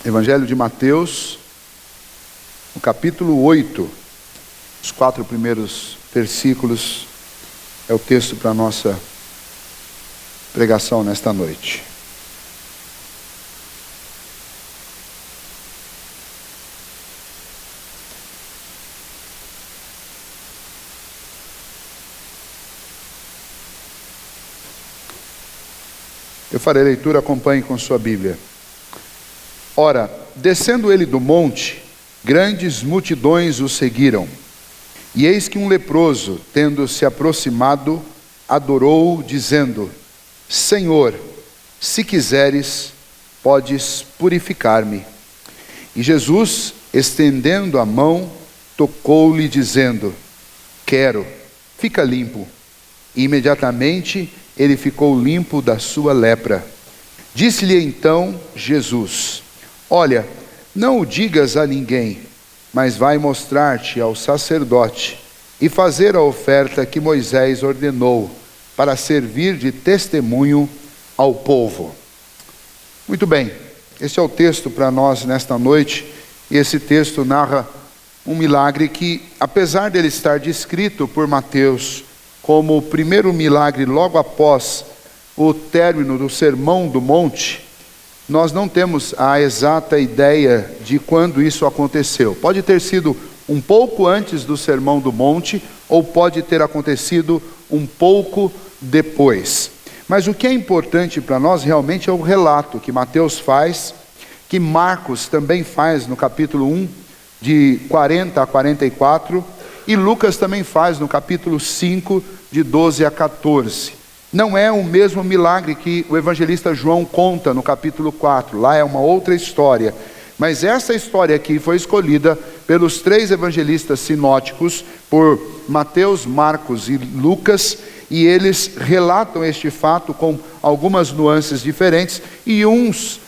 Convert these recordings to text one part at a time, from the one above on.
Evangelho de Mateus, no capítulo 8, os 4 primeiros versículos, é o texto para a nossa pregação nesta noite. Eu farei leitura, acompanhe com sua Bíblia. Ora, descendo ele do monte, grandes multidões o seguiram. E eis que um leproso, tendo se aproximado, adorou-o, dizendo: Senhor, se quiseres, podes purificar-me. E Jesus, estendendo a mão, tocou-lhe, dizendo: Quero, fica limpo. E imediatamente ele ficou limpo da sua lepra. Disse-lhe então Jesus: Olha, não o digas a ninguém, mas vai mostrar-te ao sacerdote e fazer a oferta que Moisés ordenou, para servir de testemunho ao povo. Muito bem, esse é o texto para nós nesta noite, e esse texto narra um milagre que, apesar dele estar descrito por Mateus como o primeiro milagre logo após o término do Sermão do Monte, nós não temos a exata ideia de quando isso aconteceu. Pode ter sido um pouco antes do Sermão do Monte, ou pode ter acontecido um pouco depois. Mas o que é importante para nós realmente é o relato que Mateus faz, que Marcos também faz no capítulo 1, de 40 a 44, e Lucas também faz no capítulo 5, de 12 a 14. Não é o mesmo milagre que o evangelista João conta no capítulo 4, lá é uma outra história. Mas essa história aqui foi escolhida pelos 3 evangelistas sinóticos, por Mateus, Marcos e Lucas, e eles relatam este fato com algumas nuances diferentes, e uns,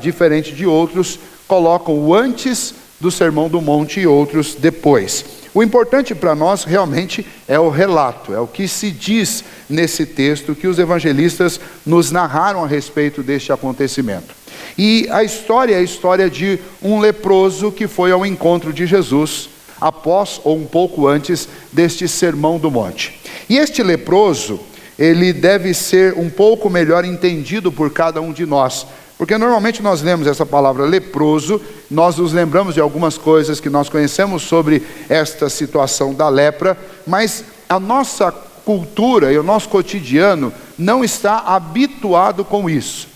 diferente de outros, colocam o antes do Sermão do Monte e outros depois. O importante para nós realmente é o relato, é o que se diz nesse texto que os evangelistas nos narraram a respeito deste acontecimento. E a história é a história de um leproso que foi ao encontro de Jesus após ou um pouco antes deste Sermão do Monte. E este leproso, ele deve ser um pouco melhor entendido por cada um de nós, porque normalmente nós lemos essa palavra leproso, nós nos lembramos de algumas coisas que nós conhecemos sobre esta situação da lepra, mas a nossa cultura e o nosso cotidiano não está habituado com isso.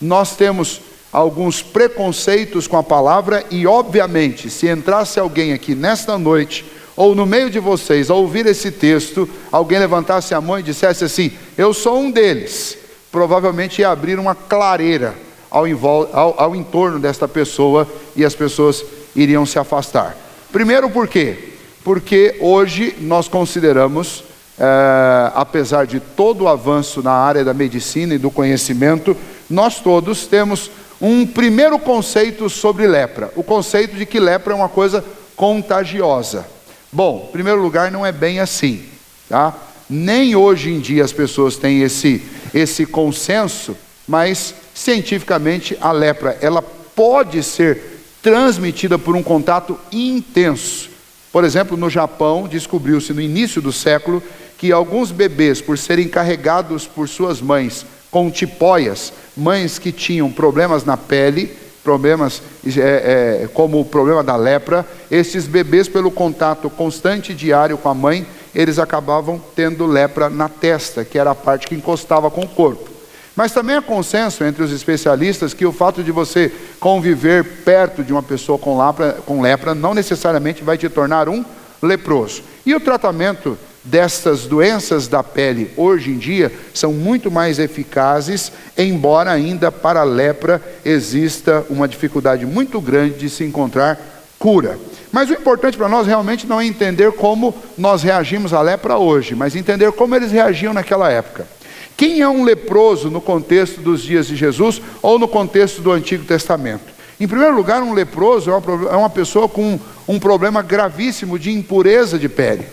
Nós temos alguns preconceitos com a palavra e, obviamente, se entrasse alguém aqui nesta noite, ou no meio de vocês, ao ouvir esse texto, alguém levantasse a mão e dissesse assim: eu sou um deles, provavelmente ia abrir uma clareira ao entorno desta pessoa, e as pessoas iriam se afastar. Primeiro, por quê? Porque hoje nós consideramos, apesar de todo o avanço na área da medicina e do conhecimento, nós todos temos um primeiro conceito sobre lepra, o conceito de que lepra é uma coisa contagiosa. Bom, em primeiro lugar, não é bem assim, tá? Nem hoje em dia as pessoas têm esse consenso, mas cientificamente a lepra, ela pode ser transmitida por um contato intenso. Por exemplo, no Japão, descobriu-se no início do século que alguns bebês, por serem carregados por suas mães com tipóias, mães que tinham problemas na pele, problemas como o problema da lepra, esses bebês, pelo contato constante e diário com a mãe, eles acabavam tendo lepra na testa, que era a parte que encostava com o corpo. Mas também há consenso entre os especialistas que o fato de você conviver perto de uma pessoa com lepra não necessariamente vai te tornar um leproso. E o tratamento destas doenças da pele hoje em dia são muito mais eficazes, embora ainda para a lepra exista uma dificuldade muito grande de se encontrar cura. Mas o importante para nós realmente não é entender como nós reagimos à lepra hoje, mas entender como eles reagiam naquela época. Quem é um leproso no contexto dos dias de Jesus ou no contexto do Antigo Testamento? Em primeiro lugar, um leproso é uma pessoa com um problema gravíssimo de impureza de pele.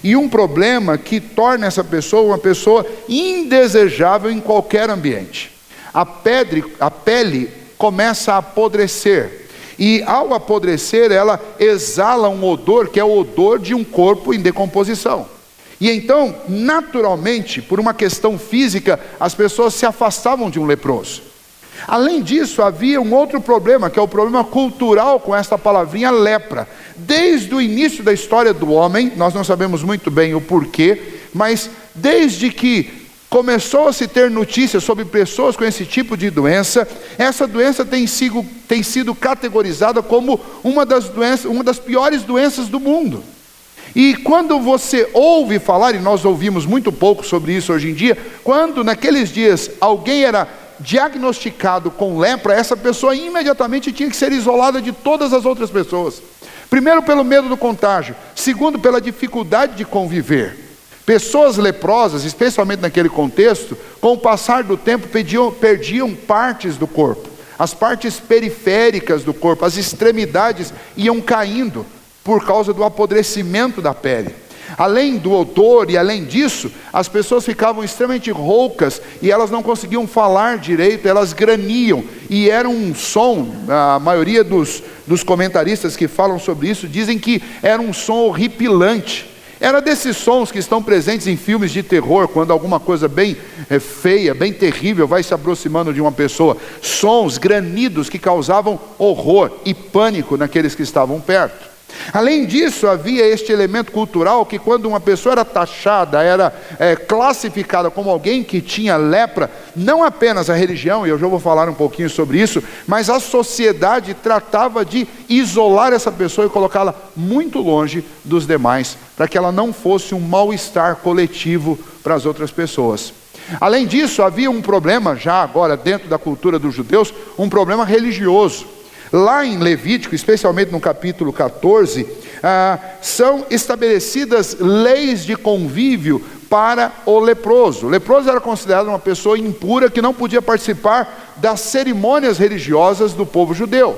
E um problema que torna essa pessoa uma pessoa indesejável em qualquer ambiente. A pele começa a apodrecer. E ao apodrecer, ela exala um odor que é o odor de um corpo em decomposição. E então, naturalmente, por uma questão física, as pessoas se afastavam de um leproso. Além disso, havia um outro problema, que é o problema cultural com esta palavrinha lepra. Desde o início da história do homem, nós não sabemos muito bem o porquê, mas desde que começou a se ter notícias sobre pessoas com esse tipo de doença, essa doença tem sido categorizada como uma das piores doenças do mundo. E quando você ouve falar, e nós ouvimos muito pouco sobre isso hoje em dia, quando naqueles dias alguém era diagnosticado com lepra, essa pessoa imediatamente tinha que ser isolada de todas as outras pessoas. Primeiro pelo medo do contágio, segundo pela dificuldade de conviver. Pessoas leprosas, especialmente naquele contexto, com o passar do tempo perdiam partes do corpo. As partes periféricas do corpo, as extremidades iam caindo por causa do apodrecimento da pele. Além do odor e além disso, as pessoas ficavam extremamente roucas e elas não conseguiam falar direito, elas graniam. E era um som, a maioria dos comentaristas que falam sobre isso dizem que era um som horripilante. Era desses sons que estão presentes em filmes de terror, quando alguma coisa bem feia, bem terrível vai se aproximando de uma pessoa. Sons, granidos que causavam horror e pânico naqueles que estavam perto. Além disso, havia este elemento cultural que quando uma pessoa era taxada, era classificada como alguém que tinha lepra, não apenas a religião, e eu já vou falar um pouquinho sobre isso, mas a sociedade tratava de isolar essa pessoa e colocá-la muito longe dos demais, para que ela não fosse um mal-estar coletivo para as outras pessoas. Além disso, havia um problema, já agora dentro da cultura dos judeus, um problema religioso. Lá em Levítico, especialmente no capítulo 14, são estabelecidas leis de convívio para o leproso. O leproso era considerado uma pessoa impura que não podia participar das cerimônias religiosas do povo judeu.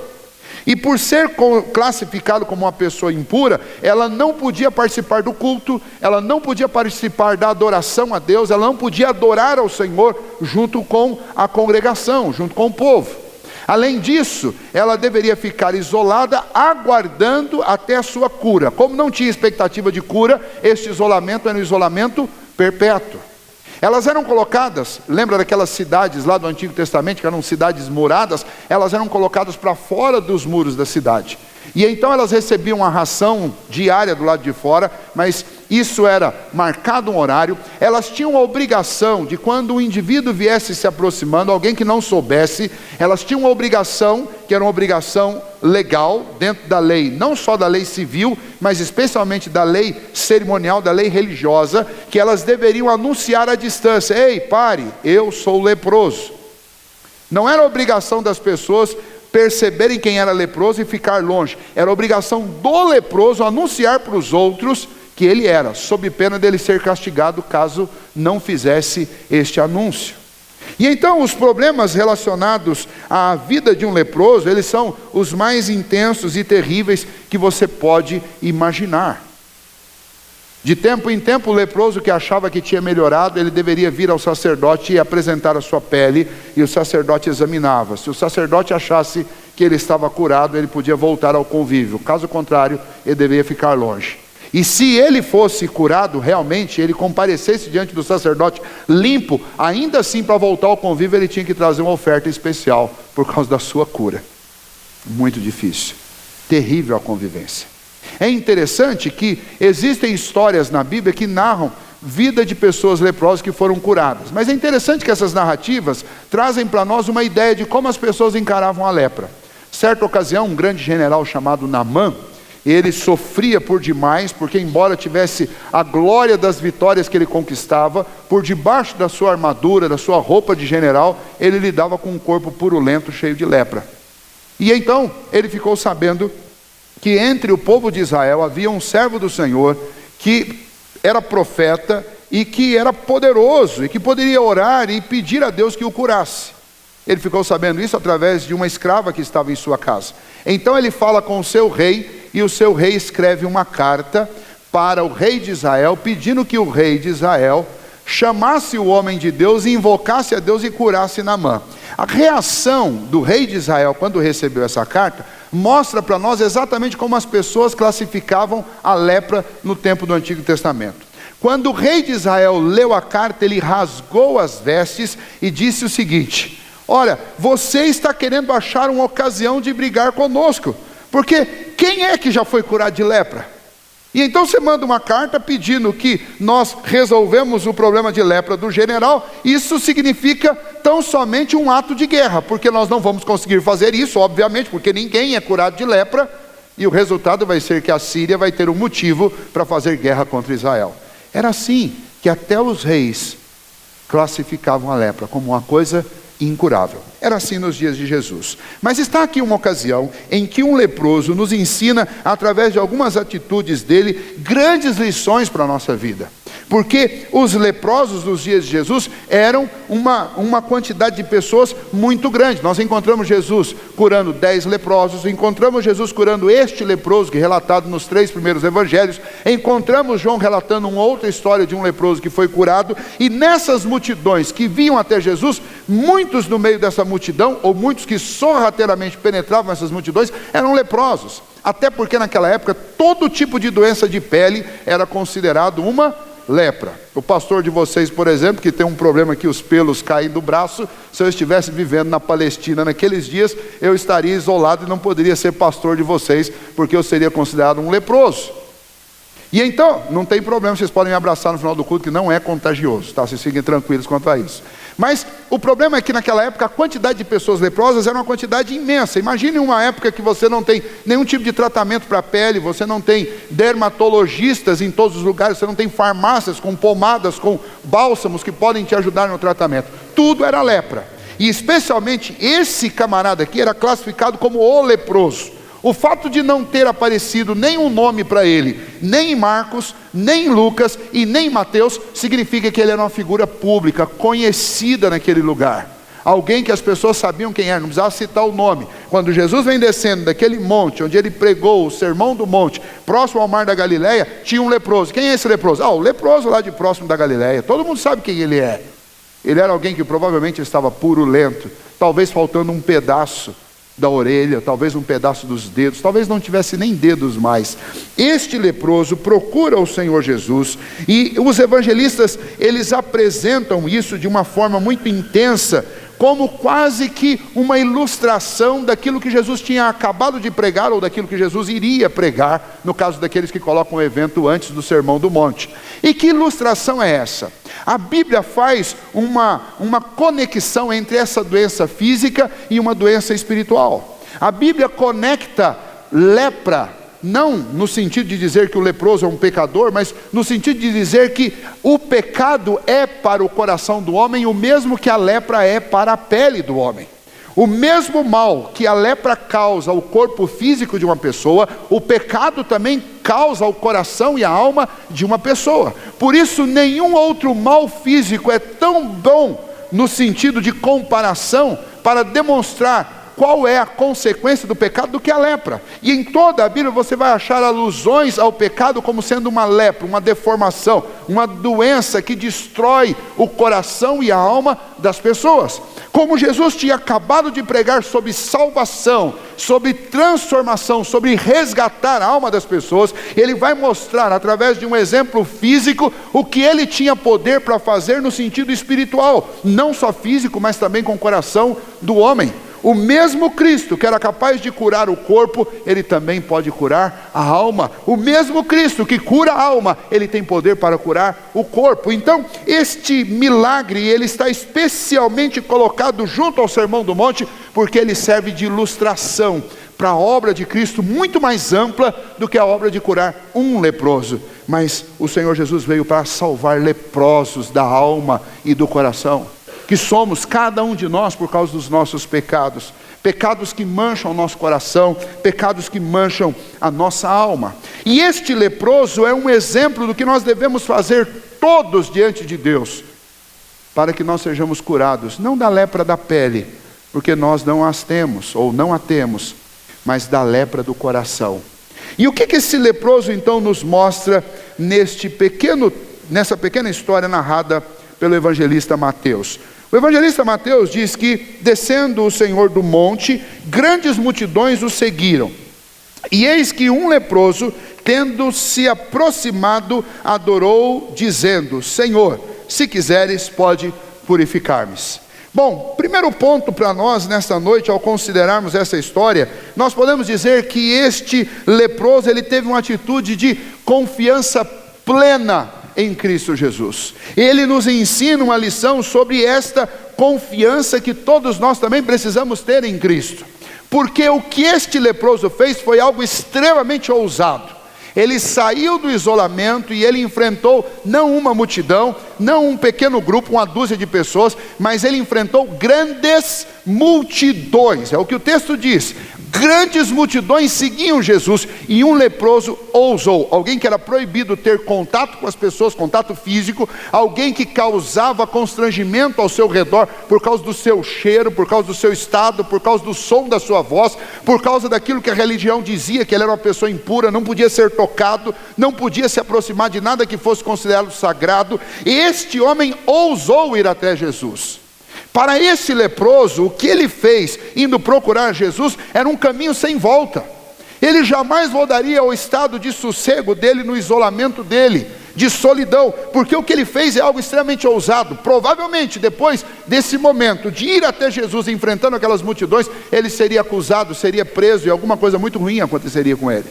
E por ser classificado como uma pessoa impura, ela não podia participar do culto, ela não podia participar da adoração a Deus, ela não podia adorar ao Senhor junto com a congregação, junto com o povo. Além disso, ela deveria ficar isolada, aguardando até a sua cura. Como não tinha expectativa de cura, este isolamento era um isolamento perpétuo. Elas eram colocadas, lembra daquelas cidades lá do Antigo Testamento, que eram cidades muradas? Elas eram colocadas para fora dos muros da cidade. E então elas recebiam a ração diária do lado de fora, mas isso era marcado um horário. Elas tinham a obrigação de, quando o indivíduo viesse se aproximando, alguém que não soubesse, elas tinham a obrigação, que era uma obrigação legal, dentro da lei, não só da lei civil, mas especialmente da lei cerimonial, da lei religiosa, que elas deveriam anunciar à distância: ei, pare, eu sou leproso. Não era obrigação das pessoas perceberem quem era leproso e ficar longe. Era obrigação do leproso anunciar para os outros que ele era, sob pena dele ser castigado caso não fizesse este anúncio. E então os problemas relacionados à vida de um leproso, eles são os mais intensos e terríveis que você pode imaginar. De tempo em tempo, o leproso que achava que tinha melhorado, ele deveria vir ao sacerdote e apresentar a sua pele, e o sacerdote examinava. Se o sacerdote achasse que ele estava curado, ele podia voltar ao convívio. Caso contrário, ele deveria ficar longe. E se ele fosse curado realmente, ele comparecesse diante do sacerdote limpo, ainda assim, para voltar ao convívio, ele tinha que trazer uma oferta especial por causa da sua cura. Muito difícil, terrível a convivência. É interessante que existem histórias na Bíblia que narram vida de pessoas leprosas que foram curadas. Mas é interessante que essas narrativas trazem para nós uma ideia de como as pessoas encaravam a lepra. Certa ocasião, um grande general chamado Naamã, ele sofria por demais, porque embora tivesse a glória das vitórias que ele conquistava, por debaixo da sua armadura, da sua roupa de general, ele lidava com um corpo purulento, cheio de lepra. E então, ele ficou sabendo que entre o povo de Israel havia um servo do Senhor que era profeta e que era poderoso e que poderia orar e pedir a Deus que o curasse. Ele ficou sabendo isso através de uma escrava que estava em sua casa. Então ele fala com o seu rei, e o seu rei escreve uma carta para o rei de Israel, pedindo que o rei de Israel chamasse o homem de Deus e invocasse a Deus e curasse Naamã. A reação do rei de Israel quando recebeu essa carta mostra para nós exatamente como as pessoas classificavam a lepra no tempo do Antigo Testamento. Quando o rei de Israel leu a carta, ele rasgou as vestes e disse o seguinte: olha, você está querendo achar uma ocasião de brigar conosco, porque quem é que já foi curado de lepra? E então você manda uma carta pedindo que nós resolvemos o problema de lepra do general. Isso significa tão somente um ato de guerra, porque nós não vamos conseguir fazer isso, obviamente, porque ninguém é curado de lepra, e o resultado vai ser que a Síria vai ter um motivo para fazer guerra contra Israel. Era assim que até os reis classificavam a lepra como uma coisa incurável. Era assim nos dias de Jesus. Mas está aqui uma ocasião em que um leproso nos ensina, através de algumas atitudes dele, grandes lições para a nossa vida. Porque os leprosos dos dias de Jesus eram uma quantidade de pessoas muito grande. Nós encontramos Jesus curando 10 leprosos, encontramos Jesus curando este leproso, que é relatado nos 3 primeiros evangelhos, encontramos João relatando uma outra história de um leproso que foi curado, e nessas multidões que vinham até Jesus, muitos no meio dessa multidão, ou muitos que sorrateiramente penetravam essas multidões, eram leprosos. Até porque naquela época, todo tipo de doença de pele era considerado uma lepra. O pastor de vocês, por exemplo, que tem um problema que os pelos caem do braço, se eu estivesse vivendo na Palestina naqueles dias, eu estaria isolado e não poderia ser pastor de vocês, porque eu seria considerado um leproso. E então, não tem problema, vocês podem me abraçar no final do culto, que não é contagioso, tá? Vocês fiquem tranquilos quanto a isso. Mas o problema é que naquela época a quantidade de pessoas leprosas era uma quantidade imensa. Imagine uma época que você não tem nenhum tipo de tratamento para a pele, você não tem dermatologistas em todos os lugares, você não tem farmácias com pomadas, com bálsamos que podem te ajudar no tratamento. Tudo era lepra. E especialmente esse camarada aqui era classificado como o leproso. O fato de não ter aparecido nenhum nome para ele, nem em Marcos, nem em Lucas e nem em Mateus, significa que ele era uma figura pública, conhecida naquele lugar. Alguém que as pessoas sabiam quem era, não precisava citar o nome. Quando Jesus vem descendo daquele monte, onde ele pregou o sermão do monte, próximo ao mar da Galileia, tinha um leproso. Quem é esse leproso? O leproso lá de próximo da Galileia. Todo mundo sabe quem ele é. Ele era alguém que provavelmente estava purulento, talvez faltando um pedaço da orelha, talvez um pedaço dos dedos, talvez não tivesse nem dedos mais. Este leproso procura o Senhor Jesus, e os evangelistas, eles apresentam isso de uma forma muito intensa, como quase que uma ilustração daquilo que Jesus tinha acabado de pregar, ou daquilo que Jesus iria pregar, no caso daqueles que colocam o evento antes do Sermão do Monte. E que ilustração é essa? A Bíblia faz uma conexão entre essa doença física e uma doença espiritual. A Bíblia conecta lepra, não no sentido de dizer que o leproso é um pecador, mas no sentido de dizer que o pecado é para o coração do homem o mesmo que a lepra é para a pele do homem. O mesmo mal que a lepra causa ao corpo físico de uma pessoa, o pecado também causa ao coração e à alma de uma pessoa. Por isso, nenhum outro mal físico é tão bom no sentido de comparação para demonstrar qual é a consequência do pecado do que a lepra. E em toda a Bíblia você vai achar alusões ao pecado como sendo uma lepra, uma deformação, uma doença que destrói o coração e a alma das pessoas. Como Jesus tinha acabado de pregar sobre salvação, sobre transformação, sobre resgatar a alma das pessoas, ele vai mostrar através de um exemplo físico o que ele tinha poder para fazer no sentido espiritual, não só físico, mas também com o coração do homem. O mesmo Cristo que era capaz de curar o corpo, ele também pode curar a alma. O mesmo Cristo que cura a alma, ele tem poder para curar o corpo. Então, este milagre, ele está especialmente colocado junto ao Sermão do Monte, porque ele serve de ilustração para a obra de Cristo muito mais ampla do que a obra de curar um leproso. Mas o Senhor Jesus veio para salvar leprosos da alma e do coração, que somos cada um de nós por causa dos nossos pecados, pecados que mancham o nosso coração, pecados que mancham a nossa alma. E este leproso é um exemplo do que nós devemos fazer todos diante de Deus, para que nós sejamos curados, não da lepra da pele, porque nós não as temos, ou não a temos, mas da lepra do coração. E o que esse leproso então nos mostra nessa pequena história narrada pelo evangelista Mateus. O evangelista Mateus diz que, descendo o Senhor do monte, grandes multidões o seguiram. E eis que um leproso, tendo se aproximado, adorou, dizendo: Senhor, se quiseres, pode purificar-me. Bom, primeiro ponto para nós nesta noite, ao considerarmos essa história, nós podemos dizer que este leproso, ele teve uma atitude de confiança plena em Cristo Jesus. Ele nos ensina uma lição sobre esta confiança que todos nós também precisamos ter em Cristo. Porque o que este leproso fez foi algo extremamente ousado. Ele saiu do isolamento e ele enfrentou não uma multidão, não um pequeno grupo, uma dúzia de pessoas, mas ele enfrentou grandes multidões. É o que o texto diz. Grandes multidões seguiam Jesus e um leproso ousou. Alguém que era proibido ter contato com as pessoas, contato físico, alguém que causava constrangimento ao seu redor por causa do seu cheiro, por causa do seu estado, por causa do som da sua voz, por causa daquilo que a religião dizia, que ele era uma pessoa impura, não podia ser tocado, não podia se aproximar de nada que fosse considerado sagrado. Este homem ousou ir até Jesus. Para esse leproso, o que ele fez indo procurar Jesus era um caminho sem volta. Ele jamais voltaria ao estado de sossego dele, no isolamento dele, de solidão, porque o que ele fez é algo extremamente ousado. Provavelmente depois desse momento de ir até Jesus enfrentando aquelas multidões, ele seria acusado, seria preso e alguma coisa muito ruim aconteceria com ele.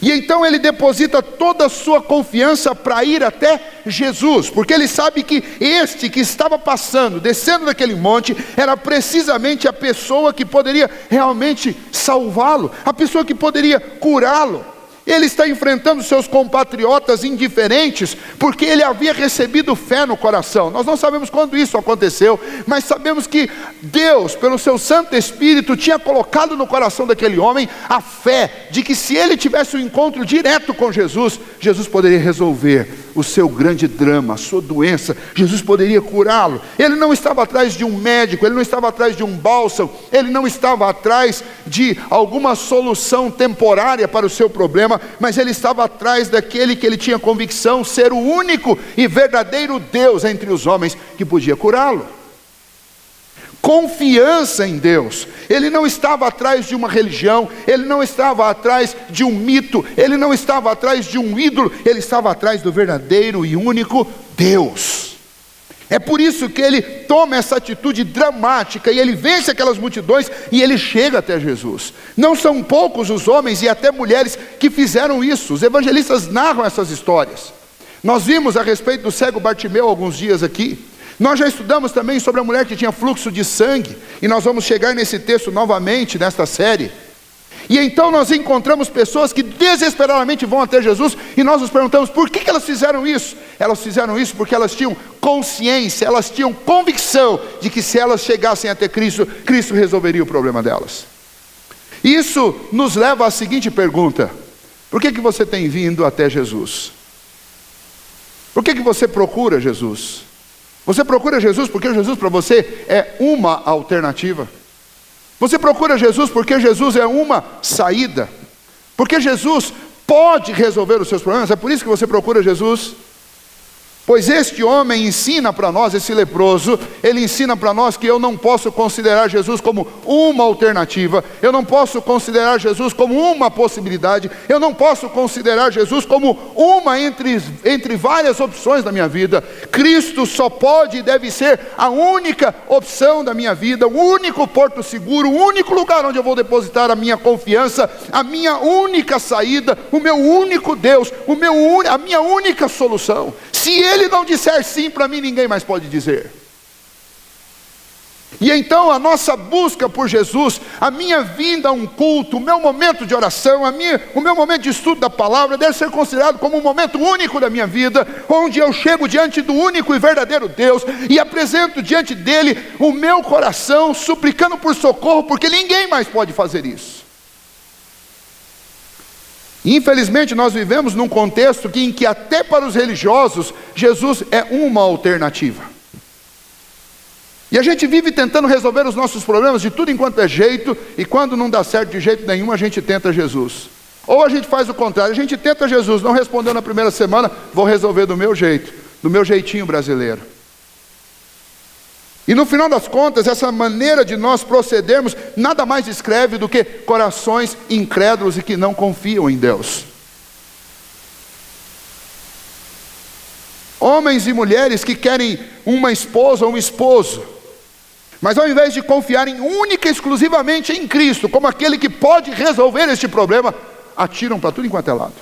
E então ele deposita toda a sua confiança para ir até Jesus, porque ele sabe que este que estava passando, descendo daquele monte, era precisamente a pessoa que poderia realmente salvá-lo, a pessoa que poderia curá-lo. Ele está enfrentando seus compatriotas indiferentes, porque ele havia recebido fé no coração. Nós não sabemos quando isso aconteceu, mas sabemos que Deus, pelo seu Santo Espírito, tinha colocado no coração daquele homem a fé de que se ele tivesse um encontro direto com Jesus, Jesus poderia resolver o seu grande drama, a sua doença, Jesus poderia curá-lo. Ele não estava atrás de um médico, ele não estava atrás de um bálsamo, ele não estava atrás de alguma solução temporária para o seu problema, mas ele estava atrás daquele que ele tinha convicção ser o único e verdadeiro Deus entre os homens que podia curá-lo. Confiança em Deus. Ele não estava atrás de uma religião, ele não estava atrás de um mito, ele não estava atrás de um ídolo, ele estava atrás do verdadeiro e único Deus. É por isso que ele toma essa atitude dramática e ele vence aquelas multidões e ele chega até Jesus. Não são poucos os homens e até mulheres que fizeram isso. Os evangelistas narram essas histórias. Nós vimos a respeito do cego Bartimeu alguns dias aqui. Nós já estudamos também sobre a mulher que tinha fluxo de sangue, e nós vamos chegar nesse texto novamente nesta série. E então nós encontramos pessoas que desesperadamente vão até Jesus, e nós nos perguntamos por que elas fizeram isso? Elas fizeram isso porque elas tinham consciência, elas tinham convicção de que se elas chegassem até Cristo, Cristo resolveria o problema delas. Isso nos leva à seguinte pergunta: por que você tem vindo até Jesus? Por que você procura Jesus? Você procura Jesus porque Jesus para você é uma alternativa. Você procura Jesus porque Jesus é uma saída. Porque Jesus pode resolver os seus problemas. É por isso que você procura Jesus. Pois este homem ensina para nós, esse leproso, ele ensina para nós que eu não posso considerar Jesus como uma alternativa, eu não posso considerar Jesus como uma possibilidade, eu não posso considerar Jesus como uma entre várias opções da minha vida. Cristo só pode e deve ser a única opção da minha vida, o único porto seguro, o único lugar onde eu vou depositar a minha confiança, a minha única saída, o meu único Deus, a minha única solução. Se Ele não disser sim para mim, ninguém mais pode dizer. E então a nossa busca por Jesus, a minha vinda a um culto, o meu momento de oração, o meu momento de estudo da palavra, deve ser considerado como um momento único da minha vida, onde eu chego diante do único e verdadeiro Deus, e apresento diante dele o meu coração, suplicando por socorro, porque ninguém mais pode fazer isso. Infelizmente nós vivemos num contexto em que até para os religiosos, Jesus é uma alternativa. E a gente vive tentando resolver os nossos problemas de tudo enquanto é jeito, e quando não dá certo de jeito nenhum, a gente tenta Jesus. Ou a gente faz o contrário, a gente tenta Jesus, não respondeu na primeira semana, vou resolver do meu jeito, do meu jeitinho brasileiro. E no final das contas, essa maneira de nós procedermos nada mais descreve do que corações incrédulos e que não confiam em Deus. Homens e mulheres que querem uma esposa ou um esposo, mas ao invés de confiarem única e exclusivamente em Cristo, como aquele que pode resolver este problema, atiram para tudo enquanto é lado.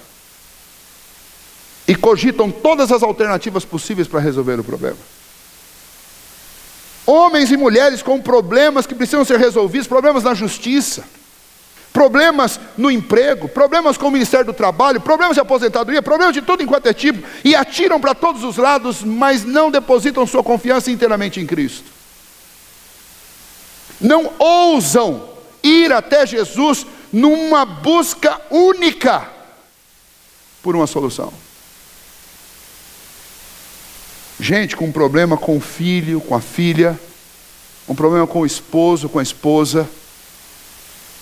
E cogitam todas as alternativas possíveis para resolver o problema. Homens e mulheres com problemas que precisam ser resolvidos, problemas na justiça, problemas no emprego, problemas com o Ministério do Trabalho, problemas de aposentadoria, problemas de tudo enquanto é tipo, e atiram para todos os lados, mas não depositam sua confiança inteiramente em Cristo. Não ousam ir até Jesus numa busca única por uma solução. Gente com um problema com o filho, com a filha, um problema com o esposo, com a esposa,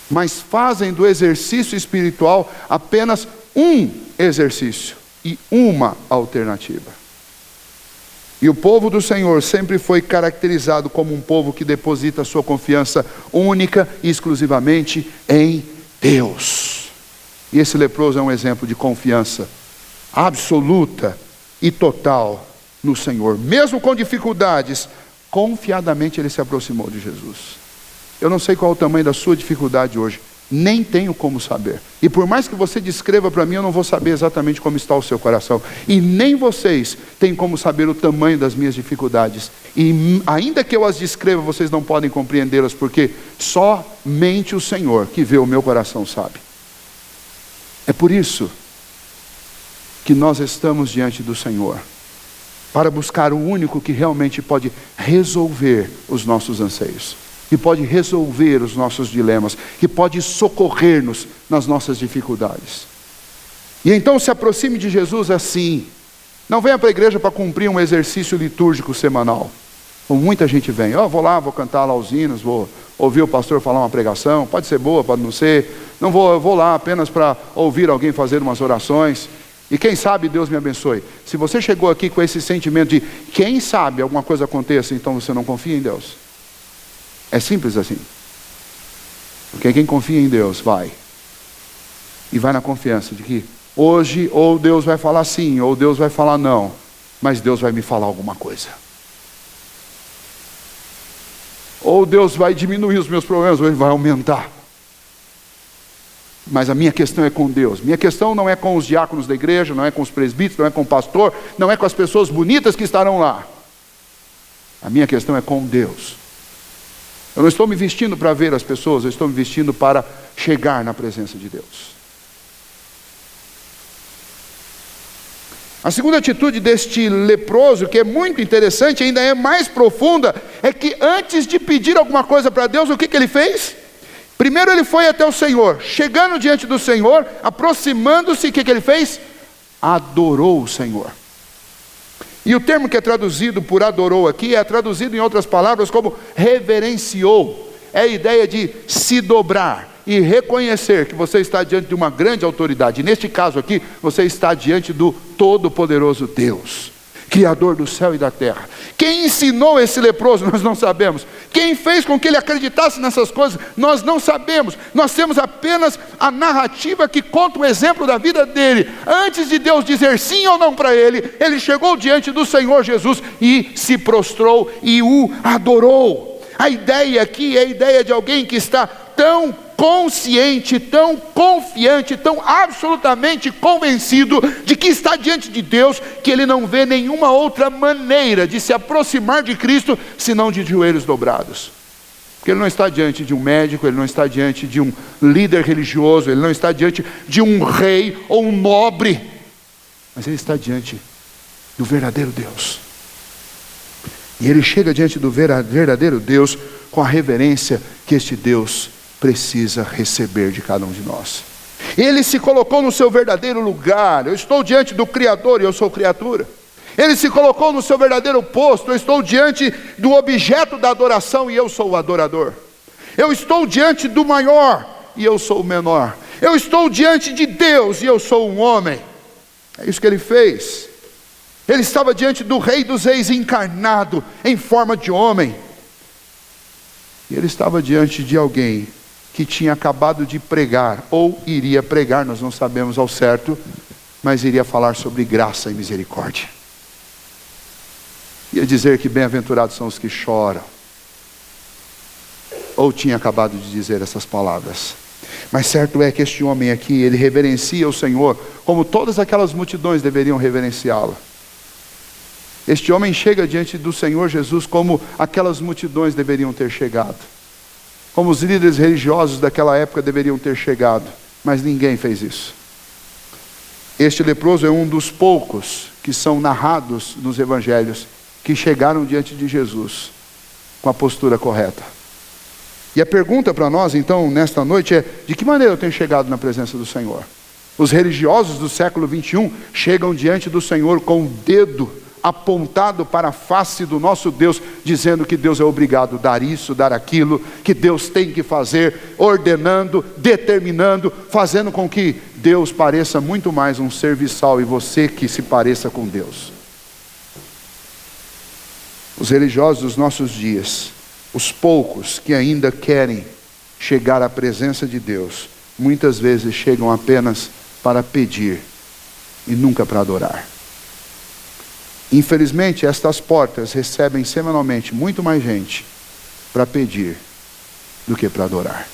mas fazem do exercício espiritual apenas um exercício e uma alternativa. E o povo do Senhor sempre foi caracterizado como um povo que deposita sua confiança única e exclusivamente em Deus. E esse leproso é um exemplo de confiança absoluta e total no Senhor. Mesmo com dificuldades, confiadamente ele se aproximou de Jesus. Eu não sei qual é o tamanho da sua dificuldade hoje, nem tenho como saber. E por mais que você descreva para mim, eu não vou saber exatamente como está o seu coração. E nem vocês têm como saber o tamanho das minhas dificuldades. E ainda que eu as descreva, vocês não podem compreendê-las, porque somente o Senhor que vê o meu coração sabe. É por isso que nós estamos diante do Senhor, para buscar o único que realmente pode resolver os nossos anseios, que pode resolver os nossos dilemas, que pode socorrer-nos nas nossas dificuldades. E então se aproxime de Jesus assim. Não venha para a igreja para cumprir um exercício litúrgico semanal, como muita gente vem. Vou lá, vou cantar lá os hinos, vou ouvir o pastor falar uma pregação, pode ser boa, pode não ser. Não vou, eu vou lá apenas para ouvir alguém fazer umas orações. E quem sabe Deus me abençoe. Se você chegou aqui com esse sentimento de quem sabe alguma coisa aconteça, então você não confia em Deus. É simples assim. Porque quem confia em Deus vai. E vai na confiança de que hoje ou Deus vai falar sim, ou Deus vai falar não. Mas Deus vai me falar alguma coisa. Ou Deus vai diminuir os meus problemas, ou Ele vai aumentar. Mas a minha questão é com Deus. Minha questão não é com os diáconos da igreja, não é com os presbíteros, não é com o pastor, não é com as pessoas bonitas que estarão lá. A minha questão é com Deus. Eu não estou me vestindo para ver as pessoas, eu estou me vestindo para chegar na presença de Deus. A segunda atitude deste leproso, que é muito interessante, ainda é mais profunda, é que antes de pedir alguma coisa para Deus, o que ele fez? Primeiro ele foi até o Senhor, chegando diante do Senhor, aproximando-se, o que ele fez? Adorou o Senhor. E o termo que é traduzido por adorou aqui, é traduzido em outras palavras como reverenciou. É a ideia de se dobrar e reconhecer que você está diante de uma grande autoridade. E neste caso aqui, você está diante do Todo-Poderoso Deus, Criador do céu e da terra. Quem ensinou esse leproso, nós não sabemos. Quem fez com que ele acreditasse nessas coisas, nós não sabemos. Nós temos apenas a narrativa que conta o exemplo da vida dele. Antes de Deus dizer sim ou não para ele, ele chegou diante do Senhor Jesus e se prostrou e o adorou. A ideia aqui é a ideia de alguém que está tão consciente, tão confiante, tão absolutamente convencido de que está diante de Deus, que ele não vê nenhuma outra maneira de se aproximar de Cristo, senão de joelhos dobrados. Porque ele não está diante de um médico, ele não está diante de um líder religioso, ele não está diante de um rei ou um nobre, mas ele está diante do verdadeiro Deus. E ele chega diante do verdadeiro Deus com a reverência que este Deus precisa receber de cada um de nós. Ele se colocou no seu verdadeiro lugar. Eu estou diante do Criador e eu sou criatura. Ele se colocou no seu verdadeiro posto. Eu estou diante do objeto da adoração e eu sou o adorador. Eu estou diante do maior e eu sou o menor. Eu estou diante de Deus e eu sou um homem. É isso que ele fez. Ele estava diante do Rei dos Reis encarnado em forma de homem. E ele estava diante de alguém que tinha acabado de pregar, ou iria pregar, nós não sabemos ao certo, mas iria falar sobre graça e misericórdia. Ia dizer que bem-aventurados são os que choram. Ou tinha acabado de dizer essas palavras. Mas certo é que este homem aqui, ele reverencia o Senhor, como todas aquelas multidões deveriam reverenciá-lo. Este homem chega diante do Senhor Jesus como aquelas multidões deveriam ter chegado. Como os líderes religiosos daquela época deveriam ter chegado. Mas ninguém fez isso. Este leproso é um dos poucos que são narrados nos evangelhos, que chegaram diante de Jesus com a postura correta. E a pergunta para nós então nesta noite é: de que maneira eu tenho chegado na presença do Senhor? Os religiosos do século 21 chegam diante do Senhor com o dedo apontado para a face do nosso Deus, dizendo que Deus é obrigado a dar isso, dar aquilo, que Deus tem que fazer, ordenando, determinando, fazendo com que Deus pareça muito mais um serviçal e você que se pareça com Deus. Os religiosos dos nossos dias, os poucos que ainda querem chegar à presença de Deus, muitas vezes chegam apenas para pedir e nunca para adorar. Infelizmente, estas portas recebem semanalmente muito mais gente para pedir do que para adorar.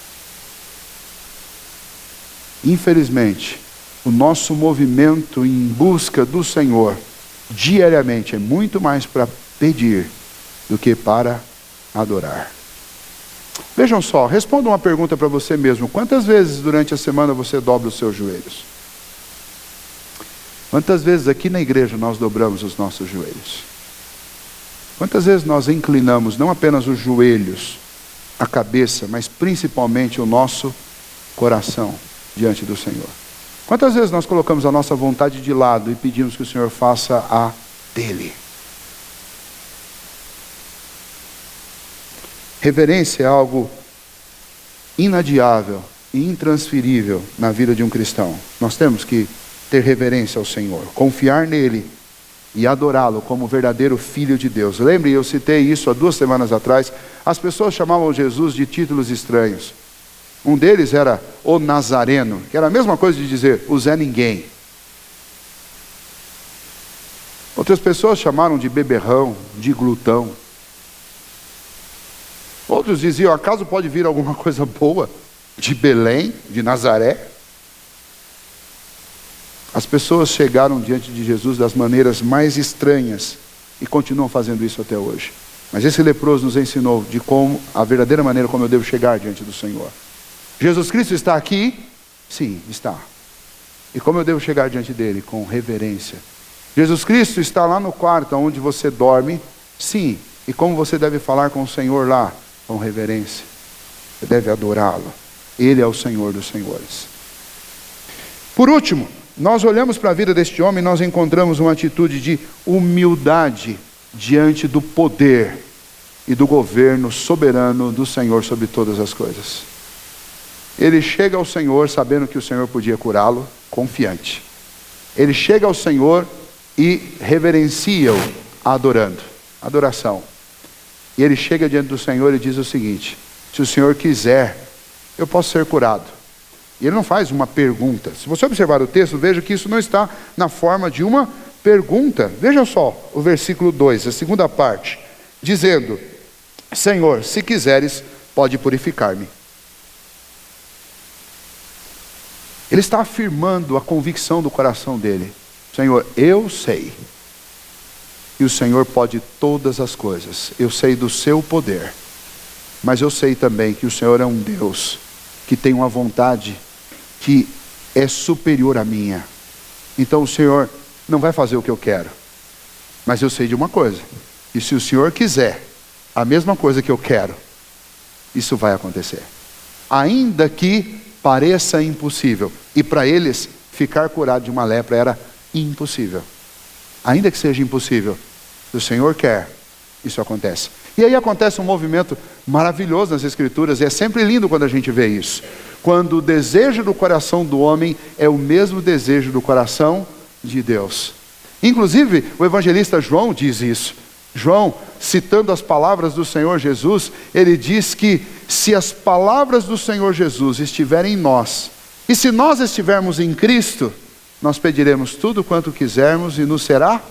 Infelizmente, o nosso movimento em busca do Senhor diariamente é muito mais para pedir do que para adorar. Vejam só, responda uma pergunta para você mesmo: quantas vezes durante a semana você dobra os seus joelhos? Quantas vezes aqui na igreja nós dobramos os nossos joelhos? Quantas vezes nós inclinamos não apenas os joelhos, a cabeça, mas principalmente o nosso coração diante do Senhor? Quantas vezes nós colocamos a nossa vontade de lado e pedimos que o Senhor faça a dele? Reverência é algo inadiável e intransferível na vida de um cristão. Nós temos que ter reverência ao Senhor, confiar nele e adorá-lo como verdadeiro Filho de Deus. Lembre, eu citei isso há 2 semanas atrás. As pessoas chamavam Jesus de títulos estranhos. Um deles era o Nazareno, que era a mesma coisa de dizer o Zé Ninguém. Outras pessoas chamaram de beberrão, de glutão. Outros diziam: acaso pode vir alguma coisa boa de Belém, de Nazaré? As pessoas chegaram diante de Jesus das maneiras mais estranhas e continuam fazendo isso até hoje. Mas esse leproso nos ensinou de como, a verdadeira maneira como eu devo chegar diante do Senhor. Jesus Cristo está aqui? Sim, está. E como eu devo chegar diante dele? Com reverência. Jesus Cristo está lá no quarto onde você dorme? Sim. E como você deve falar com o Senhor lá? Com reverência. Você deve adorá-lo. Ele é o Senhor dos senhores. Por último, nós olhamos para a vida deste homem e nós encontramos uma atitude de humildade diante do poder e do governo soberano do Senhor sobre todas as coisas. Ele chega ao Senhor sabendo que o Senhor podia curá-lo, confiante. Ele chega ao Senhor e reverencia-o, adorando. Adoração. E ele chega diante do Senhor e diz o seguinte: se o Senhor quiser, eu posso ser curado. E ele não faz uma pergunta. Se você observar o texto, veja que isso não está na forma de uma pergunta. Veja só o versículo 2, a segunda parte, dizendo: Senhor, se quiseres, pode purificar-me. Ele está afirmando a convicção do coração dele. Senhor, eu sei que o Senhor pode todas as coisas. Eu sei do seu poder. Mas eu sei também que o Senhor é um Deus que tem uma vontade que é superior à minha. Então o Senhor não vai fazer o que eu quero. Mas eu sei de uma coisa: e se o Senhor quiser a mesma coisa que eu quero, isso vai acontecer. Ainda que pareça impossível. E para eles, ficar curado de uma lepra era impossível. Ainda que seja impossível, se o Senhor quer, isso acontece. E aí acontece um movimento maravilhoso nas Escrituras, e é sempre lindo quando a gente vê isso. Quando o desejo do coração do homem é o mesmo desejo do coração de Deus. Inclusive, o evangelista João diz isso. João, citando as palavras do Senhor Jesus, ele diz que se as palavras do Senhor Jesus estiverem em nós, e se nós estivermos em Cristo, nós pediremos tudo quanto quisermos e nos será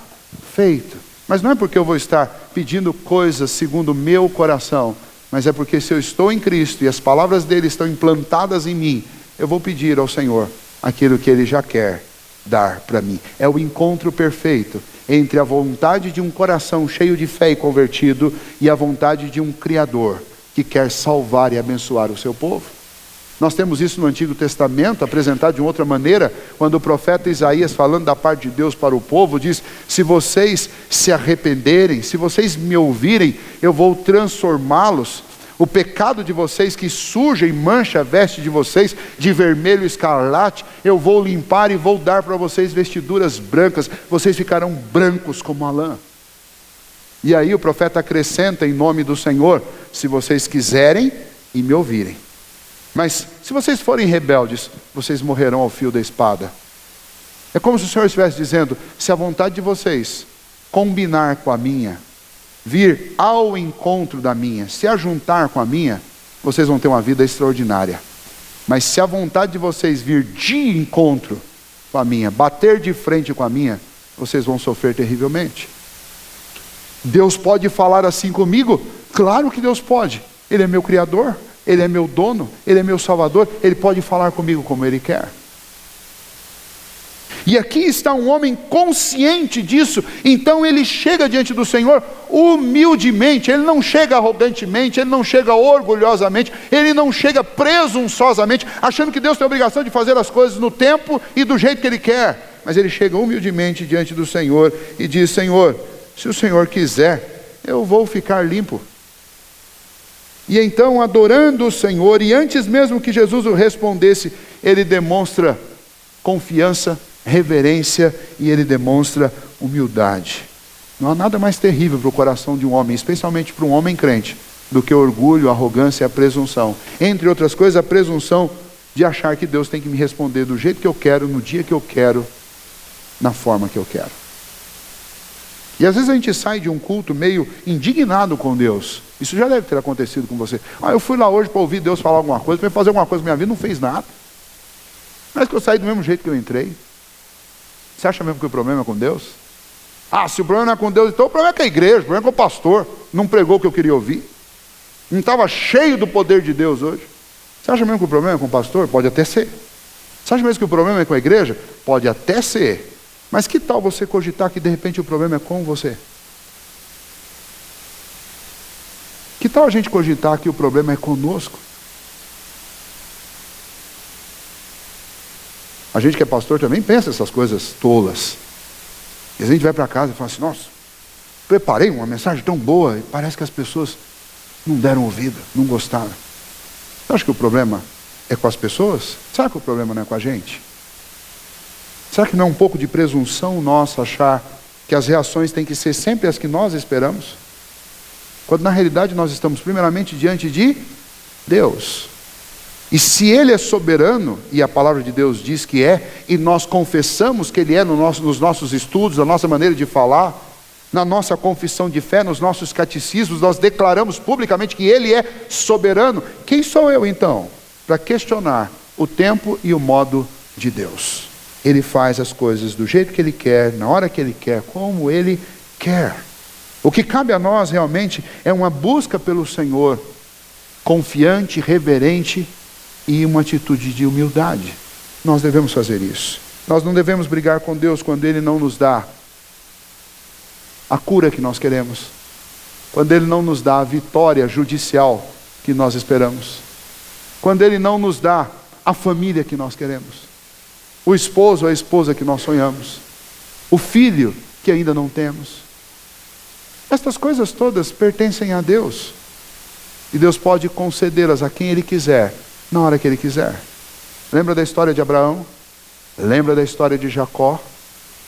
feito. Mas não é porque eu vou estar pedindo coisas segundo o meu coração, mas é porque se eu estou em Cristo e as palavras dele estão implantadas em mim, eu vou pedir ao Senhor aquilo que ele já quer dar para mim. É o encontro perfeito entre a vontade de um coração cheio de fé e convertido e a vontade de um Criador que quer salvar e abençoar o seu povo. Nós temos isso no Antigo Testamento, apresentado de outra maneira, quando o profeta Isaías, falando da parte de Deus para o povo, diz: se vocês se arrependerem, se vocês me ouvirem, eu vou transformá-los. O pecado de vocês que suja e mancha a veste de vocês de vermelho e escarlate, eu vou limpar e vou dar para vocês vestiduras brancas, vocês ficarão brancos como a lã. E aí o profeta acrescenta em nome do Senhor: se vocês quiserem e me ouvirem. Mas se vocês forem rebeldes, vocês morrerão ao fio da espada. É como se o Senhor estivesse dizendo: se a vontade de vocês combinar com a minha, vir ao encontro da minha, se ajuntar com a minha, vocês vão ter uma vida extraordinária. Mas se a vontade de vocês vir de encontro com a minha, bater de frente com a minha, vocês vão sofrer terrivelmente. Deus pode falar assim comigo? Claro que Deus pode. Ele é meu Criador, Ele é meu dono, Ele é meu Salvador, Ele pode falar comigo como Ele quer. E aqui está um homem consciente disso, então ele chega diante do Senhor humildemente, ele não chega arrogantemente, ele não chega orgulhosamente, ele não chega presunçosamente, achando que Deus tem a obrigação de fazer as coisas no tempo e do jeito que Ele quer, mas ele chega humildemente diante do Senhor e diz: Senhor, se o Senhor quiser, eu vou ficar limpo. E então, adorando o Senhor, e antes mesmo que Jesus o respondesse, ele demonstra confiança, reverência, e ele demonstra humildade. Não há nada mais terrível para o coração de um homem, especialmente para um homem crente, do que o orgulho, a arrogância e a presunção. Entre outras coisas, a presunção de achar que Deus tem que me responder do jeito que eu quero, no dia que eu quero, na forma que eu quero. E às vezes a gente sai de um culto meio indignado com Deus. Isso já deve ter acontecido com você. Eu fui lá hoje para ouvir Deus falar alguma coisa, para fazer alguma coisa na minha vida, não fez nada. Mas que eu saí do mesmo jeito que eu entrei. Você acha mesmo que o problema é com Deus? Se o problema não é com Deus, então o problema é com a igreja, o problema é com o pastor. Não pregou o que eu queria ouvir. Não estava cheio do poder de Deus hoje. Você acha mesmo que o problema é com o pastor? Pode até ser. Você acha mesmo que o problema é com a igreja? Pode até ser. Mas que tal você cogitar que de repente o problema é com você? Que tal a gente cogitar que o problema é conosco? A gente que é pastor também pensa essas coisas tolas. E a gente vai para casa e fala assim: nossa, preparei uma mensagem tão boa e parece que as pessoas não deram ouvido, não gostaram. Você acha que o problema é com as pessoas? Será que o problema não é com a gente? Será que não é um pouco de presunção nossa achar que as reações têm que ser sempre as que nós esperamos? Quando na realidade nós estamos primeiramente diante de Deus. E se Ele é soberano, e a palavra de Deus diz que é, e nós confessamos que Ele é nos nossos estudos, na nossa maneira de falar, na nossa confissão de fé, nos nossos catecismos, nós declaramos publicamente que Ele é soberano, quem sou eu então para questionar o tempo e o modo de Deus? Ele faz as coisas do jeito que Ele quer, na hora que Ele quer, como Ele quer. O que cabe a nós realmente é uma busca pelo Senhor, confiante, reverente, e uma atitude de humildade. Nós devemos fazer isso. Nós não devemos brigar com Deus quando Ele não nos dá a cura que nós queremos, quando Ele não nos dá a vitória judicial que nós esperamos, quando Ele não nos dá a família que nós queremos, o esposo ou a esposa que nós sonhamos, o filho que ainda não temos. Estas coisas todas pertencem a Deus, e Deus pode concedê-las a quem Ele quiser, na hora que Ele quiser. Lembra da história de Abraão? Lembra da história de Jacó?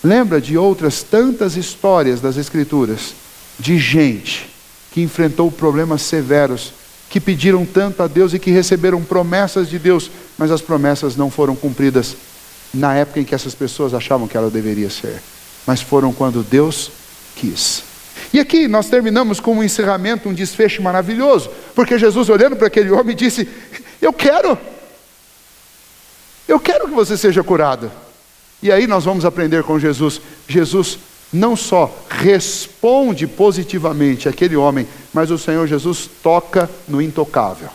Lembra de outras tantas histórias das Escrituras, de gente que enfrentou problemas severos, que pediram tanto a Deus e que receberam promessas de Deus, mas as promessas não foram cumpridas na época em que essas pessoas achavam que ela deveria ser, mas foram quando Deus quis. E aqui nós terminamos com um encerramento, um desfecho maravilhoso, porque Jesus, olhando para aquele homem, disse: eu quero que você seja curado. E aí nós vamos aprender com Jesus. Jesus não só responde positivamente àquele homem, mas o Senhor Jesus toca no intocável.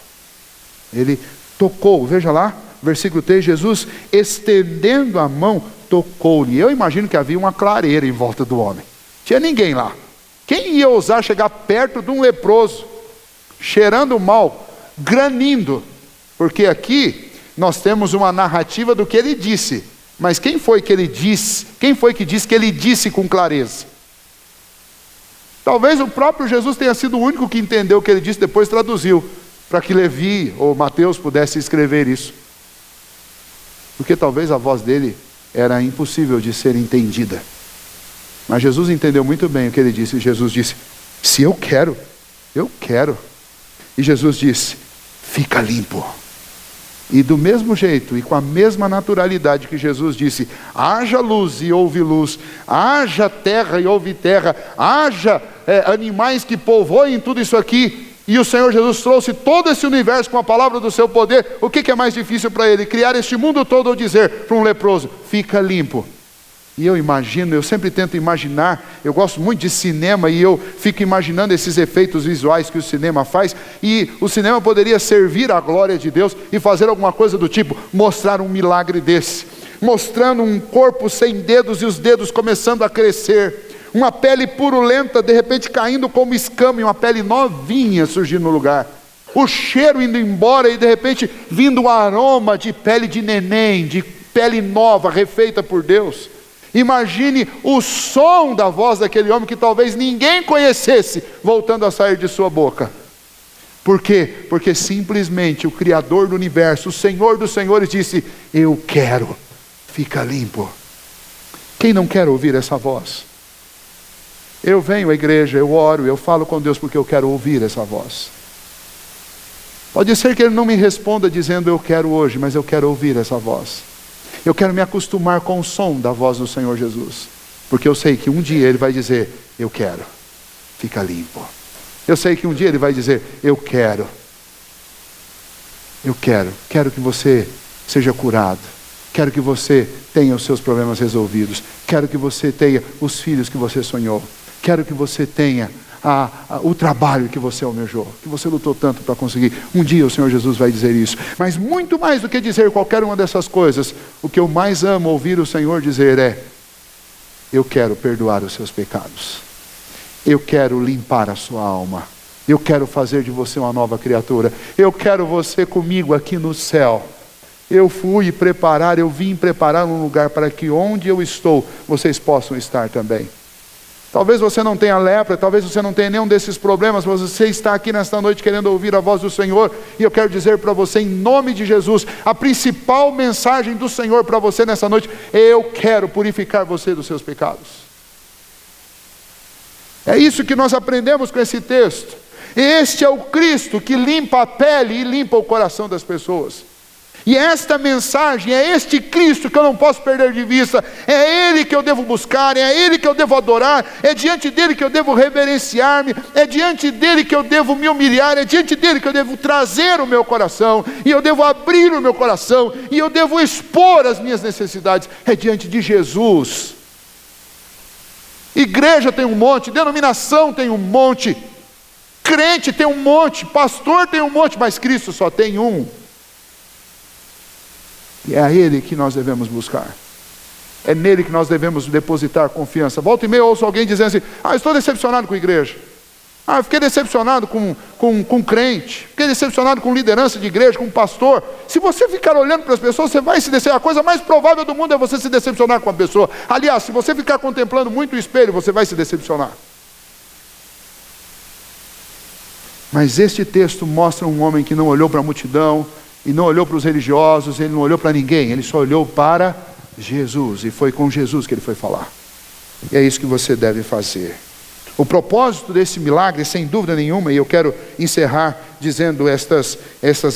Ele tocou, veja lá, versículo 3, Jesus estendendo a mão, tocou-lhe. Eu imagino que havia uma clareira em volta do homem. Tinha ninguém lá. Quem ia ousar chegar perto de um leproso, cheirando mal, granindo? Porque aqui nós temos uma narrativa do que ele disse. Mas quem foi que ele disse? Quem foi que disse que ele disse com clareza? Talvez o próprio Jesus tenha sido o único que entendeu o que ele disse, depois traduziu, para que Levi ou Mateus pudesse escrever isso. Porque talvez a voz dele era impossível de ser entendida. Mas Jesus entendeu muito bem o que ele disse. Jesus disse: se eu quero, eu quero. E Jesus disse: fica limpo. E do mesmo jeito, e com a mesma naturalidade que Jesus disse: haja luz e houve luz, haja terra e houve terra, haja animais que povoem tudo isso aqui, e o Senhor Jesus trouxe todo esse universo com a palavra do seu poder. O que é mais difícil para ele? Criar este mundo todo ou dizer para um leproso: fica limpo? E eu imagino, eu sempre tento imaginar, eu gosto muito de cinema e eu fico imaginando esses efeitos visuais que o cinema faz, e o cinema poderia servir à glória de Deus e fazer alguma coisa do tipo, mostrar um milagre desse, mostrando um corpo sem dedos e os dedos começando a crescer, uma pele purulenta de repente caindo como escama e uma pele novinha surgindo no lugar, o cheiro indo embora e de repente vindo um aroma de pele de neném, de pele nova, refeita por Deus. Imagine o som da voz daquele homem que talvez ninguém conhecesse, voltando a sair de sua boca. Por quê? Porque simplesmente o Criador do universo, o Senhor dos Senhores disse: eu quero, fica limpo. Quem não quer ouvir essa voz? Eu venho à igreja, eu oro, eu falo com Deus porque eu quero ouvir essa voz. Pode ser que Ele não me responda dizendo eu quero hoje, mas eu quero ouvir essa voz. Eu quero me acostumar com o som da voz do Senhor Jesus, porque eu sei que um dia Ele vai dizer: eu quero, fica limpo. Eu sei que um dia Ele vai dizer: eu quero que você seja curado, quero que você tenha os seus problemas resolvidos, quero que você tenha os filhos que você sonhou, quero que você tenha o trabalho que você almejou, que você lutou tanto para conseguir. Um dia o Senhor Jesus vai dizer isso. Mas muito mais do que dizer qualquer uma dessas coisas, o que eu mais amo ouvir o Senhor dizer é: eu quero perdoar os seus pecados, eu quero limpar a sua alma, eu quero fazer de você uma nova criatura, eu quero você comigo aqui no céu. Eu vim preparar um lugar para que onde eu estou, vocês possam estar também. Talvez você não tenha lepra, talvez você não tenha nenhum desses problemas, mas você está aqui nesta noite querendo ouvir a voz do Senhor, e eu quero dizer para você, em nome de Jesus, a principal mensagem do Senhor para você nessa noite: eu quero purificar você dos seus pecados. É isso que nós aprendemos com esse texto. Este é o Cristo que limpa a pele e limpa o coração das pessoas. E esta mensagem, é este Cristo que eu não posso perder de vista, é Ele que eu devo buscar, é Ele que eu devo adorar, é diante dEle que eu devo reverenciar-me, é diante dEle que eu devo me humilhar, é diante dEle que eu devo trazer o meu coração, e eu devo abrir o meu coração, e eu devo expor as minhas necessidades, é diante de Jesus. Igreja tem um monte, denominação tem um monte, crente tem um monte, pastor tem um monte, mas Cristo só tem um. E é a Ele que nós devemos buscar. É nele que nós devemos depositar confiança. Volta e meia eu ouço alguém dizendo assim: estou decepcionado com a igreja. Fiquei decepcionado com crente. Fiquei decepcionado com liderança de igreja, com pastor. Se você ficar olhando para as pessoas, você vai se decepcionar. A coisa mais provável do mundo é você se decepcionar com a pessoa. Aliás, se você ficar contemplando muito o espelho, você vai se decepcionar. Mas este texto mostra um homem que não olhou para a multidão, e não olhou para os religiosos, ele não olhou para ninguém, ele só olhou para Jesus, e foi com Jesus que ele foi falar. E é isso que você deve fazer. O propósito desse milagre, sem dúvida nenhuma, e eu quero encerrar dizendo essas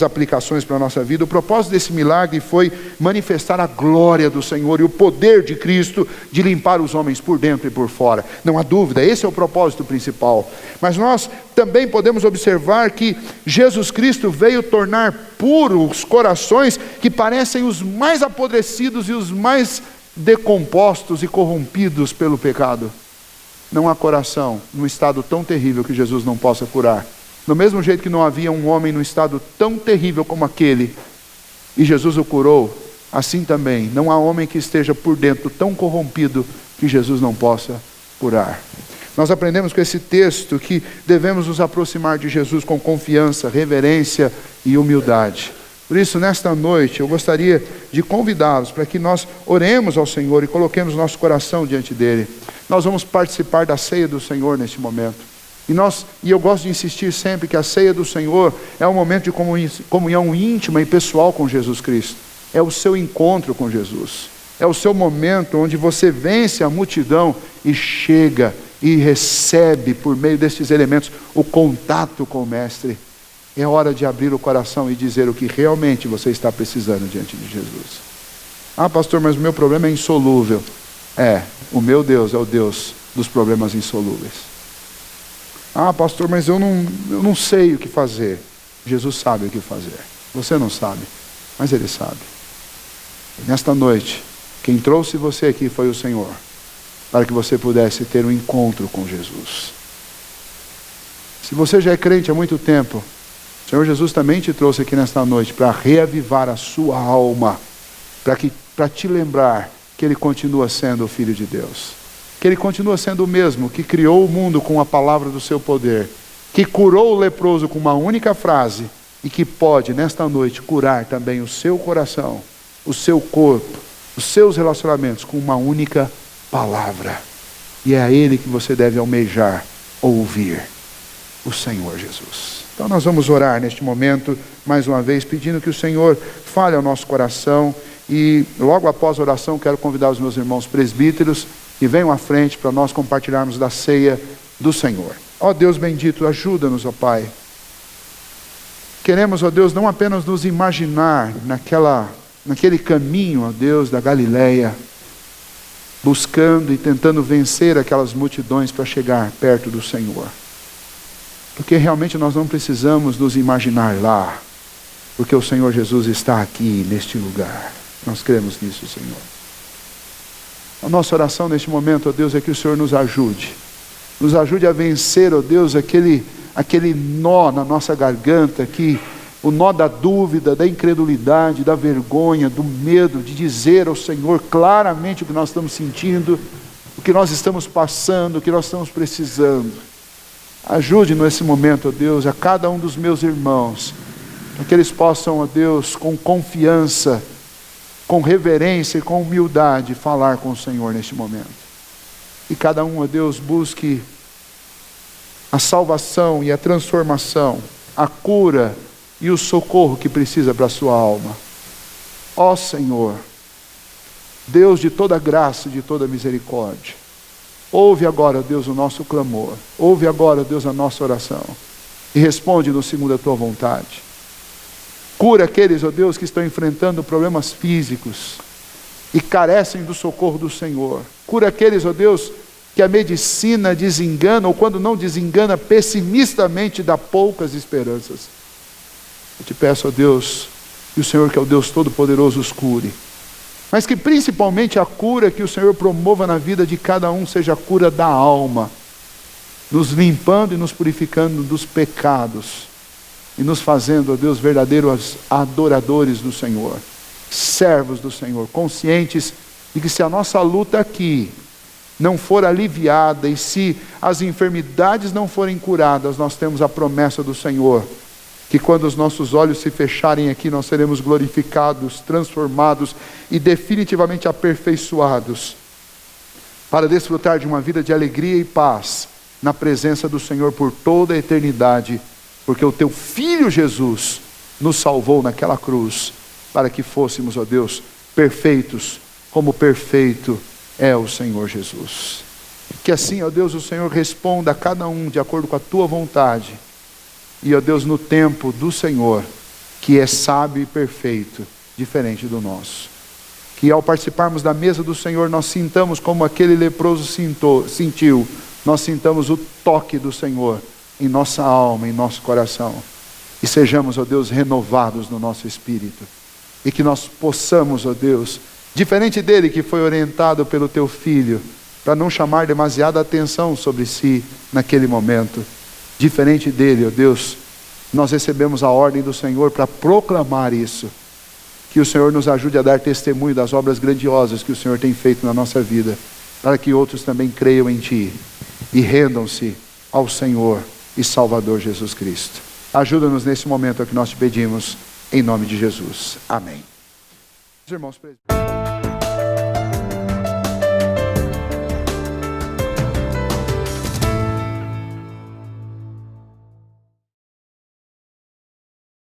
aplicações para a nossa vida. O propósito desse milagre foi manifestar a glória do Senhor e o poder de Cristo de limpar os homens por dentro e por fora. Não há dúvida, esse é o propósito principal. Mas nós também podemos observar que Jesus Cristo veio tornar puros os corações que parecem os mais apodrecidos e os mais decompostos e corrompidos pelo pecado. Não há coração num estado tão terrível que Jesus não possa curar. Do mesmo jeito que não havia um homem num estado tão terrível como aquele, e Jesus o curou, assim também não há homem que esteja por dentro tão corrompido que Jesus não possa curar. Nós aprendemos com esse texto que devemos nos aproximar de Jesus com confiança, reverência e humildade. Por isso, nesta noite, eu gostaria de convidá-los para que nós oremos ao Senhor e coloquemos nosso coração diante dEle. Nós vamos participar da ceia do Senhor neste momento. E eu gosto de insistir sempre que a ceia do Senhor é um momento de comunhão íntima e pessoal com Jesus Cristo. É o seu encontro com Jesus. É o seu momento onde você vence a multidão e chega e recebe, por meio destes elementos, o contato com o Mestre. É hora de abrir o coração e dizer o que realmente você está precisando diante de Jesus. Ah, pastor, mas o meu problema é insolúvel. O meu Deus é o Deus dos problemas insolúveis. Ah, pastor, mas eu não sei o que fazer. Jesus sabe o que fazer. Você não sabe, mas Ele sabe. Nesta noite, quem trouxe você aqui foi o Senhor, para que você pudesse ter um encontro com Jesus. Se você já é crente há muito tempo, o Senhor Jesus também te trouxe aqui nesta noite para reavivar a sua alma, para te lembrar que Ele continua sendo o Filho de Deus, que Ele continua sendo o mesmo que criou o mundo com a palavra do seu poder, que curou o leproso com uma única frase e que pode nesta noite curar também o seu coração, o seu corpo, os seus relacionamentos com uma única palavra. E é a Ele que você deve almejar ouvir, o Senhor Jesus. Então nós vamos orar neste momento, mais uma vez, pedindo que o Senhor fale ao nosso coração. E logo após a oração, quero convidar os meus irmãos presbíteros que venham à frente para nós compartilharmos da ceia do Senhor. Ó Deus bendito, ajuda-nos, ó Pai. Queremos, ó Deus, não apenas nos imaginar naquele caminho, ó Deus, da Galileia, buscando e tentando vencer aquelas multidões para chegar perto do Senhor. Porque realmente nós não precisamos nos imaginar lá, porque o Senhor Jesus está aqui, neste lugar. Nós cremos nisso, Senhor. A nossa oração neste momento, ó Deus, é que o Senhor nos ajude. Nos ajude a vencer, ó Deus, aquele nó na nossa garganta, o nó da dúvida, da incredulidade, da vergonha, do medo de dizer ao Senhor claramente o que nós estamos sentindo, o que nós estamos passando, o que nós estamos precisando. Ajude-nos nesse momento, ó Deus, a cada um dos meus irmãos, para que eles possam, ó Deus, com confiança, com reverência e com humildade, falar com o Senhor neste momento. E cada um, ó Deus, busque a salvação e a transformação, a cura e o socorro que precisa para a sua alma. Ó Senhor, Deus de toda graça e de toda misericórdia, ouve agora, Deus, o nosso clamor. Ouve agora, Deus, a nossa oração. E responde-nos segundo a tua vontade. Cura aqueles, ó Deus, que estão enfrentando problemas físicos e carecem do socorro do Senhor. Cura aqueles, ó Deus, que a medicina desengana, ou quando não desengana, pessimistamente dá poucas esperanças. Eu te peço, ó Deus, que o Senhor, que é o Deus Todo-Poderoso, os cure. Mas que principalmente a cura que o Senhor promova na vida de cada um seja a cura da alma, nos limpando e nos purificando dos pecados, e nos fazendo, ó Deus, verdadeiros adoradores do Senhor, servos do Senhor, conscientes de que se a nossa luta aqui não for aliviada, e se as enfermidades não forem curadas, nós temos a promessa do Senhor, que quando os nossos olhos se fecharem aqui, nós seremos glorificados, transformados e definitivamente aperfeiçoados, para desfrutar de uma vida de alegria e paz, na presença do Senhor por toda a eternidade, porque o teu Filho Jesus nos salvou naquela cruz, para que fôssemos, ó Deus, perfeitos, como perfeito é o Senhor Jesus. Que assim, ó Deus, o Senhor responda a cada um de acordo com a tua vontade, e, ó Deus, no tempo do Senhor, que é sábio e perfeito, diferente do nosso. Que ao participarmos da mesa do Senhor, nós sintamos como aquele leproso sentiu, nós sintamos o toque do Senhor em nossa alma, em nosso coração. E sejamos, ó Deus, renovados no nosso espírito. E que nós possamos, ó Deus, diferente dele que foi orientado pelo teu filho, para não chamar demasiada atenção sobre si naquele momento. Diferente dele, ó Deus, nós recebemos a ordem do Senhor para proclamar isso. Que o Senhor nos ajude a dar testemunho das obras grandiosas que o Senhor tem feito na nossa vida, para que outros também creiam em Ti e rendam-se ao Senhor e Salvador Jesus Cristo. Ajuda-nos nesse momento, é o que nós te pedimos, em nome de Jesus. Amém. Os irmãos presbíteros.